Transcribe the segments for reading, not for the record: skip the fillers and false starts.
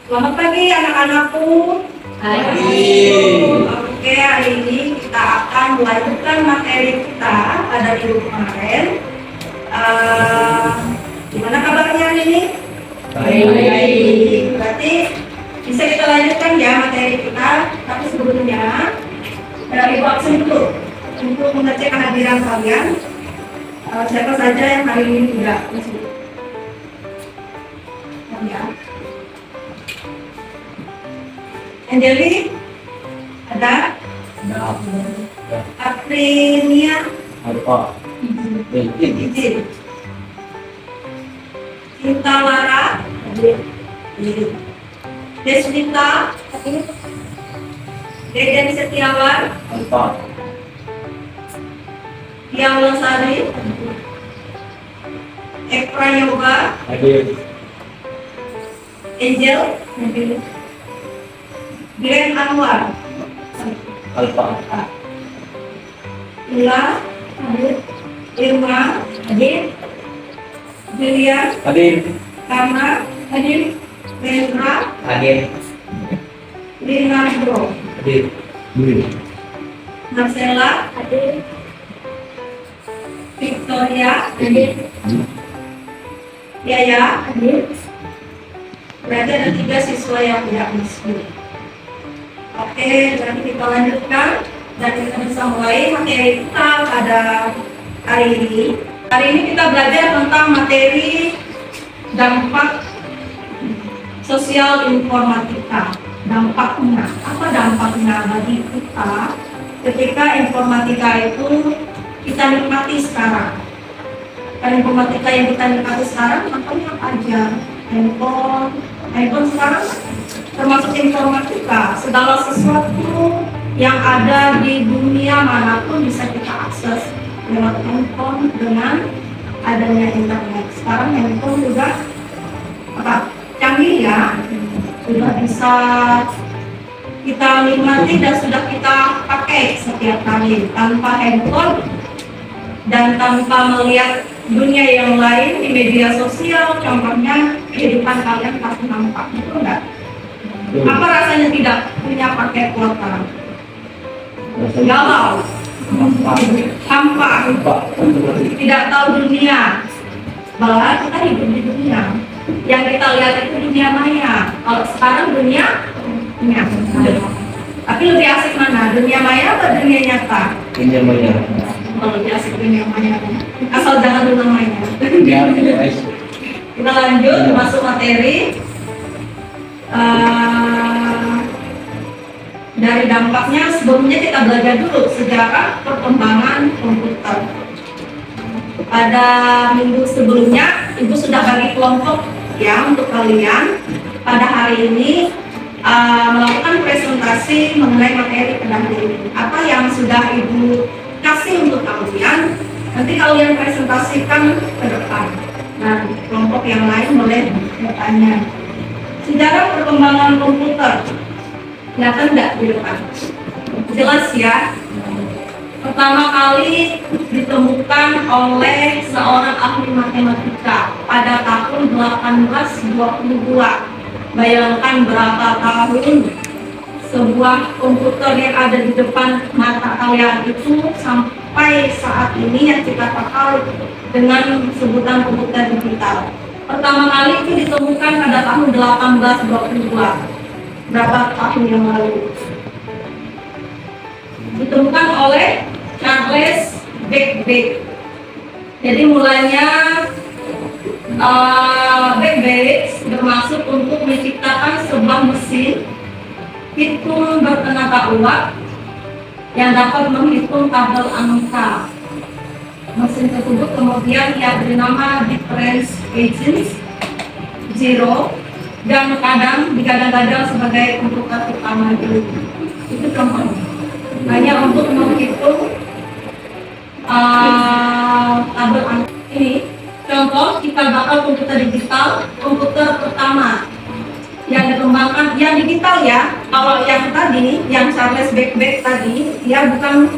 Selamat pagi anak-anakku. Pagi. Oke, hari ini kita akan melanjutkan materi kita pada minggu kemarin. Gimana kabarnya hari ini? Baik. Berarti bisa kita lanjutkan ya materi kita. Tapi sebelumnya dari absen dulu untuk mengecek kehadiran kalian. Siapa saja yang hari ini tidak masuk? Ya. Angeli, ada? Aprilia, Apa? izin. Cinta Lara, izin. Deswita, Deden Setiawan, Apa? Dia Losari, Ekra Yoga, Hadir. Angel, Glenn Anwar, Alfa. Ila, Irma, Julia, Hadir. Karna, Rendra, Hadir. Leonardo, Hadir. Marcella, Victoria, Yaya, berarti ada 3 siswa yang tidak masuk. Oke, nanti kita lanjutkan dan kita bisa mulai materi kita pada hari ini. Hari ini kita belajar tentang materi dampak sosial informatika. Dampaknya, apa dampaknya bagi kita ketika informatika itu kita nikmati sekarang? Dan informatika yang kita nikmati sekarang contohnya apa aja? Handphone sekarang termasuk informatika. Segala sesuatu yang ada di dunia manapun bisa kita akses lewat handphone dengan adanya internet. Sekarang handphone juga canggih ya, sudah bisa kita nikmati dan sudah kita pakai setiap hari tanpa handphone dan tanpa melihat dunia yang lain di media sosial. Contohnya kehidupan kalian pasti nampak, itu enggak? Apa rasanya tidak punya paket kuota? Galau, hampa, tidak tahu dunia. Bahwa kita hidup di dunia. Yang kita lihat itu dunia maya. Kalau sekarang dunia. Tapi lebih asik mana? Dunia maya atau dunia nyata? Dunia maya. Kalau lebih asik dunia maya. Asal jangan dunia maya. Kita lanjut masuk materi. Dari dampaknya sebelumnya kita belajar dulu sejarah perkembangan komputer. Pada minggu sebelumnya Ibu sudah bagi kelompok ya untuk kalian. Pada hari ini melakukan presentasi mengenai materi pada hari ini. Apa yang sudah Ibu kasih untuk kalian, nanti kalian presentasikan ke depan. Nah, kelompok yang lain boleh bertanya. Sejarah perkembangan komputer. Kelihatan enggak di depan? Jelas ya. Pertama kali ditemukan oleh seorang ahli matematika pada tahun 1822. Bayangkan berapa tahun sebuah komputer yang ada di depan mata kalian itu sampai saat ini yang kita pakai dengan sebutan komputer digital. Pertama kali itu ditemukan pada tahun 1822. Berapa tahun yang lalu? Ditemukan oleh Charles Babbage. Jadi mulanya Babbage bermaksud untuk menciptakan sebuah mesin hitung bertenaga uap yang dapat menghitung tabel angka. Mesin tersebut kemudian ia beri nama difference agents zero dan digadang-gadang sebagai komputer pertama dulu. Itu contohnya. Hanya untuk menghitung tabel angka. Ini contoh cikal bakal komputer digital, komputer pertama yang dikembangkan, yang digital ya. Kalau yang tadi, yang Charles Babbage tadi, dia bukan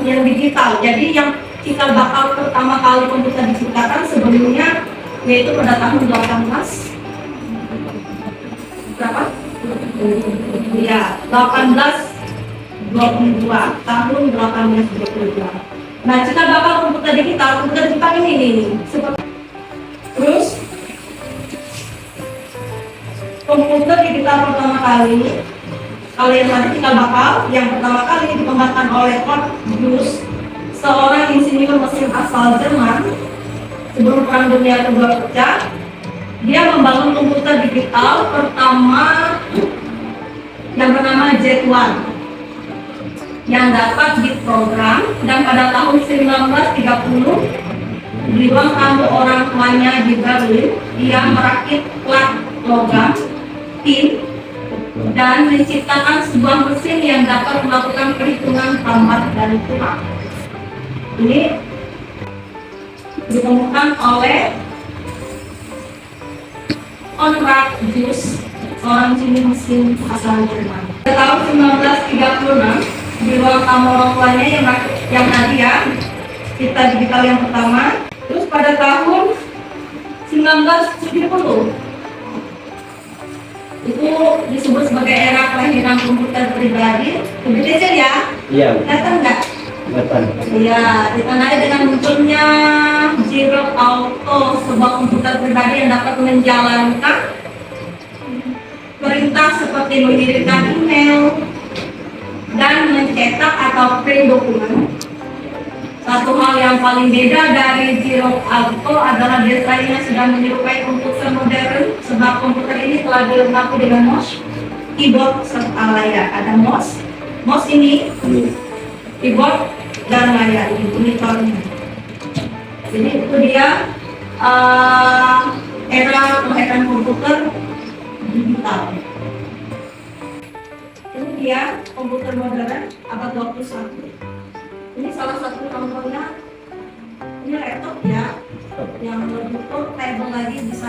yang digital. Jadi yang cikal bakal pertama kali komputer diciptakan sebelumnya yaitu pada tahun 18 Ya, 1822, tahun 1822. Nah, kita bakal komputer digital ini nih. Terus komputer digital pertama kali, kalau yang tadi kita bakal, yang pertama kali dikembangkan oleh Cornelius, seorang insinyur mesin asal Jerman. Sebelum Perang Dunia Kedua pecah, dia membangun komputer digital pertama yang bernama Z1 yang dapat diprogram, dan pada tahun 1930 di ruang tamu orang tuanya di Berlin, dia merakit plat logam pin dan menciptakan sebuah mesin yang dapat melakukan perhitungan tambah dan kurang. Ini ditemukan oleh Konrad Zuse, seorang insinyur mesin asal Jerman. Pada tahun 1936 di ruang tamu orang tuanya yang tadi ya, kita digital yang pertama. Terus pada tahun 1970 itu disebut sebagai era kelahiran komputer pribadi. Kebetulan ya? Iya. Datang nggak? Datang. Iya, ditandai dengan munculnya Zero Auto, sebuah komputer pribadi yang dapat menjalankan perintah seperti mengirimkan email dan mencetak atau print dokumen. Satu hal yang paling beda dari Zero Auto adalah desainnya sudah menyerupai komputer modern, sebab komputer ini telah dilengkapi dengan mouse, keyboard, serta layar. Ada mouse ini, keyboard, dan layar ini monitornya. Jadi itu dia era kelahiran komputer digital. Ini dia komputer modern abad 21. Ini salah satu contohnya. Ini laptop ya, yang lebih portable lagi, bisa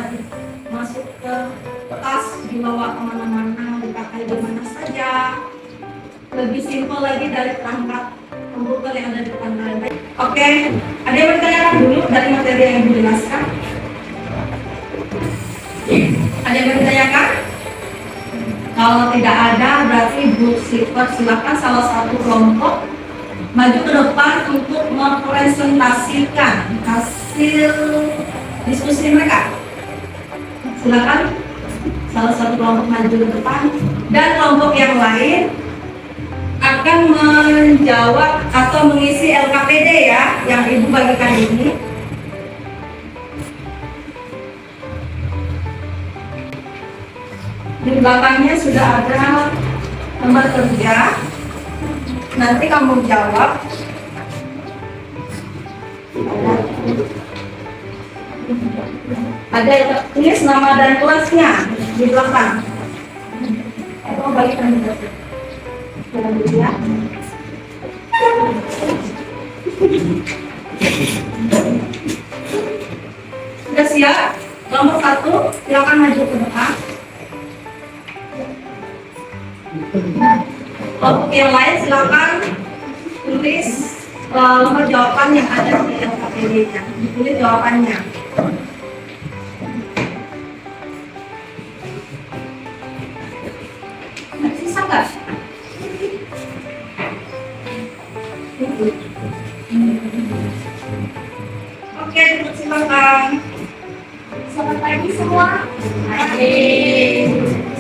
masuk ke tas, dibawa kemana-mana, dipakai di mana saja. Lebih simpel lagi dari perangkat komputer yang ada di depan Anda. Oke, ada yang bertanyakan dulu dari materi yang Ibu jelaskan? Ada yang bertanyakan? Kalau tidak ada, berarti Bu Silver silakan salah satu kelompok maju ke depan untuk mempresentasikan hasil diskusi mereka. Silakan salah satu kelompok maju ke depan, dan kelompok yang lain akan menjawab atau mengisi LKPD ya, yang Ibu bagikan ini. Di belakangnya sudah ada nomor kerja. Nanti kamu jawab. Ada tulis nama dan kelasnya di belakang. Kamu bagikan juga. Ya. Sudah siap? Nomor 1, silakan maju ke depan. Untuk yang lain silakan tulis nomor jawaban yang ada di LKPD-nya. Ditulis jawabannya. Sisa nggak? Oke, silakan. Selamat pagi semua. Di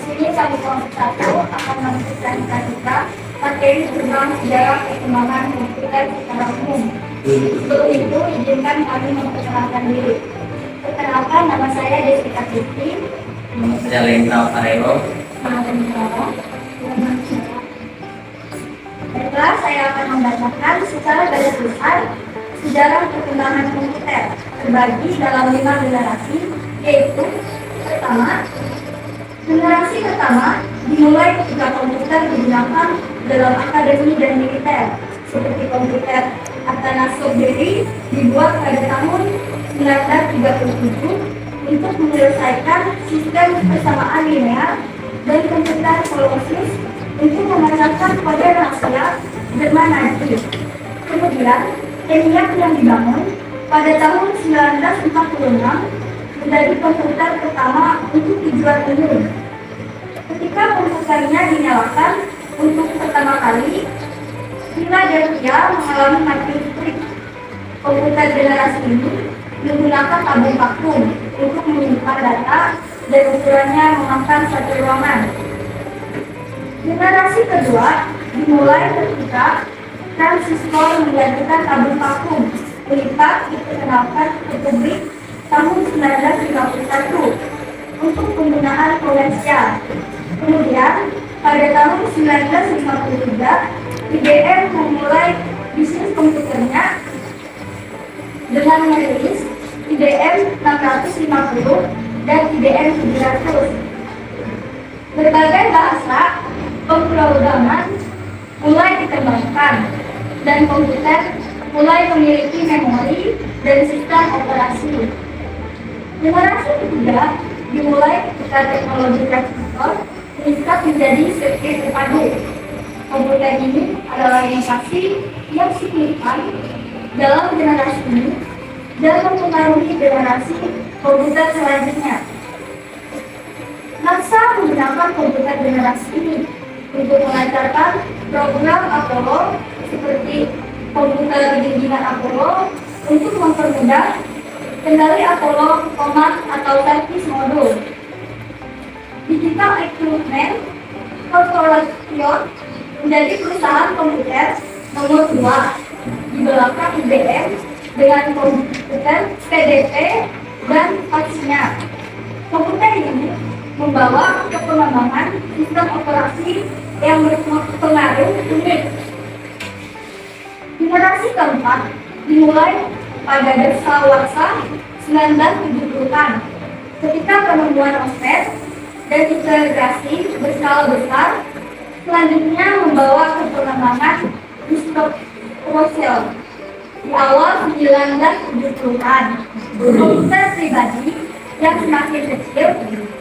sini kami kelompok 1 akan mempresentasikan kita materi tentang sejarah perkembangan komputer secara umum. Sebelum itu, izinkan kami memperkenalkan diri. Perkenalkan, nama saya Desika Kristi. Saya Lendra Karelo. Baiklah, saya akan membacakan secara garis besar sejarah perkembangan komputer terbagi dalam 5 generasi, yaitu pertama, generasi pertama dimulai ketika komputer digunakan dalam akademi dan militer, seperti komputer Atanasoff Berry dibuat pada tahun 1937 untuk menyelesaikan sistem persamaan linear, dan komputer Colossus untuk memecahkan kode rahasia Jerman Nazi. Kemudian, ENIAC yang dibangun pada tahun 1946 menjadi komputer pertama untuk tujuan umum. Ketika komputernya dinyalakan untuk pertama kali, Vina dan Tia mengalami mati listrik. Komputer generasi ini menggunakan tabung vakum untuk menyimpan data dan ukurannya memakan satu ruangan. Generasi kedua dimulai ketika transistor menggantikan tabung vakum melipat diperkenalkan ke publik tahun 1951 untuk penggunaan komersial. Kemudian pada tahun 1953 IBM memulai bisnis komputernya dengan merilis IBM 650 dan IBM 700. Berbagai bahasa pemrograman mulai dikembangkan dan komputer mulai memiliki memori dan sistem operasi. Generasi ketiga dimulai ketika teknologi transistor meningkat menjadi sirkuit terpadu. Komputer ini adalah inovasi yang signifikan dalam generasi ini dan mempengaruhi generasi komputer selanjutnya. NASA menggunakan komputer generasi ini untuk melancarkan program Apollo seperti komputer bimbingan Apollo untuk mempermudah kendali Apollo Command atau Service Module. Digital Equipment Corporation menjadi perusahaan komputer nomor 2 di belakang IBM dengan komputer PDP dan faxnya. Komputer ini membawa ke pengembangan sistem operasi yang berpengaruh unik. Generasi keempat dimulai pada dasawarsa 1970-an ketika penemuan OSPED dan integrasi berskala besar selanjutnya membawa ke pengembangan instruksi di awal 1970-an. Komputer pribadi yang semakin kecil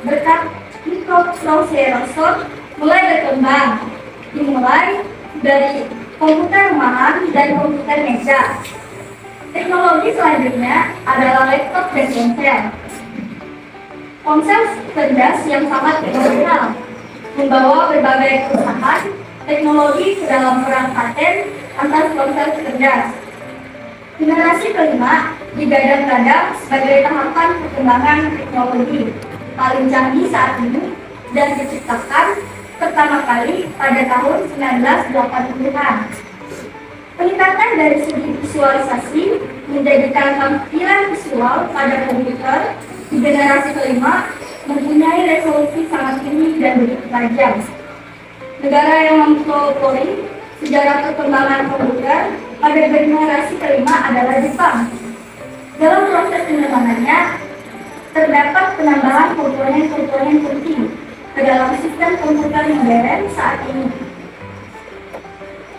berkat mikroprosesor mulai berkembang, dimulai dari komputer rumahan dan komputer meja. Teknologi selanjutnya adalah laptop dan ponsel. Ponsel cerdas yang sangat fenomenal, membawa berbagai perusahaan teknologi ke dalam perang paten atas ponsel cerdas. Generasi kelima digadang-gadang sebagai tahapan perkembangan teknologi paling canggih saat ini dan diciptakan pertama kali pada tahun 1980-an. Peningkatan dari segi visualisasi menjadikan tampilan visual pada komputer di generasi kelima mempunyai resolusi sangat tinggi dan begitu tajam. Negara yang mempelopori sejarah perkembangan komputer pada generasi kelima adalah Jepang. Dalam proses pengembangannya, terdapat penambahan komponen-komponen penting ke dalam sistem komputer modern saat ini.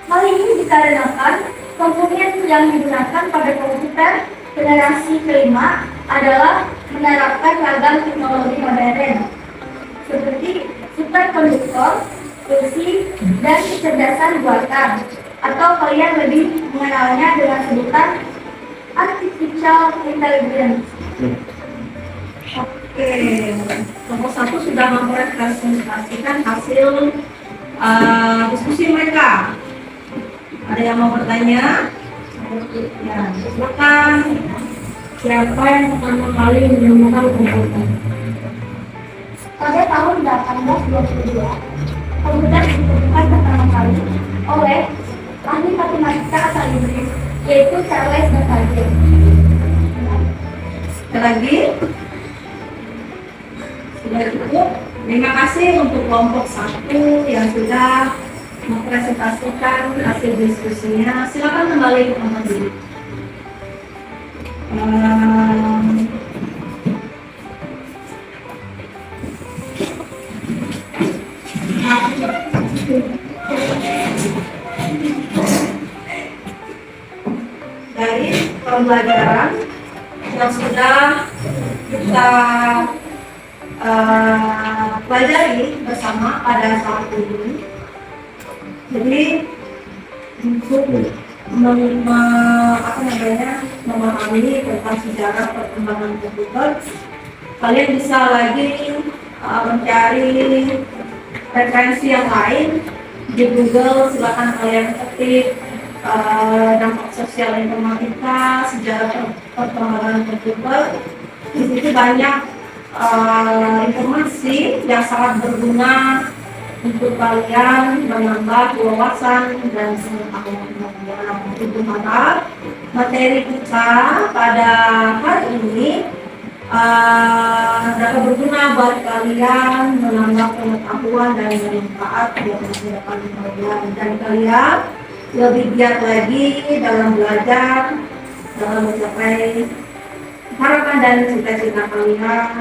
Hal ini dikarenakan komponen yang digunakan pada komputer generasi kelima adalah menerapkan ragam teknologi modern seperti superkonduktor, fusi, dan kecerdasan buatan, atau kalian lebih mengenalnya dengan sebutan artificial intelligence. Oke, kelompok 1 sudah mempresentasikan hasil diskusi mereka. Ada yang mau bertanya? Ya, silakan. Siapa yang pertama kali menemukan komputer? Pada tahun 1822, komputer ditemukan pertama kali oleh ahli matematika asal Inggris, yaitu Charles Babbage. Ada lagi? Sudah cukup. Terima kasih untuk kelompok 1 yang sudah mempresentasikan hasil diskusinya. Silakan kembali ke tempat duduk. Dari pembelajaran yang sudah kita pelajari bersama pada saat ini, jadi untuk memahami tentang sejarah perkembangan komputer, kalian bisa lagi mencari referensi yang lain di Google, silakan kalian ketik dampak sosial informatika, sejarah perkembangan komputer. Di situ banyak informasi yang sangat berguna untuk kalian menambah wawasan dan pengetahuan. Itu harap materi kita pada hari ini dapat berguna buat kalian, menambah pengetahuan dan bermanfaat buat masa depan kalian, dan kalian lebih giat lagi dalam belajar, dalam mencapai harapan dan cita-cita kalian.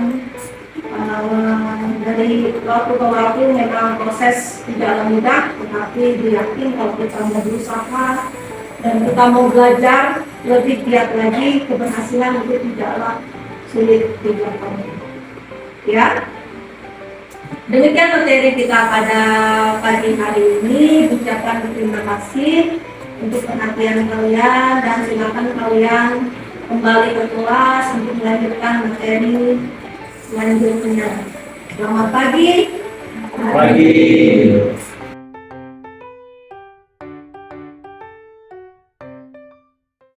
Dari waktu ke waktu memang proses tidaklah mudah, tetapi diyakin kalau kita mau berusaha dan kita mau belajar lebih giat lagi, keberhasilan itu tidaklah sulit dicapai. Ya, demikian materi kita pada pagi hari ini. Ucapkan terima kasih untuk perhatian kalian dan silakan kalian kembali ke kelas untuk melanjutkan materi selanjutnya. Selamat pagi. Pagi.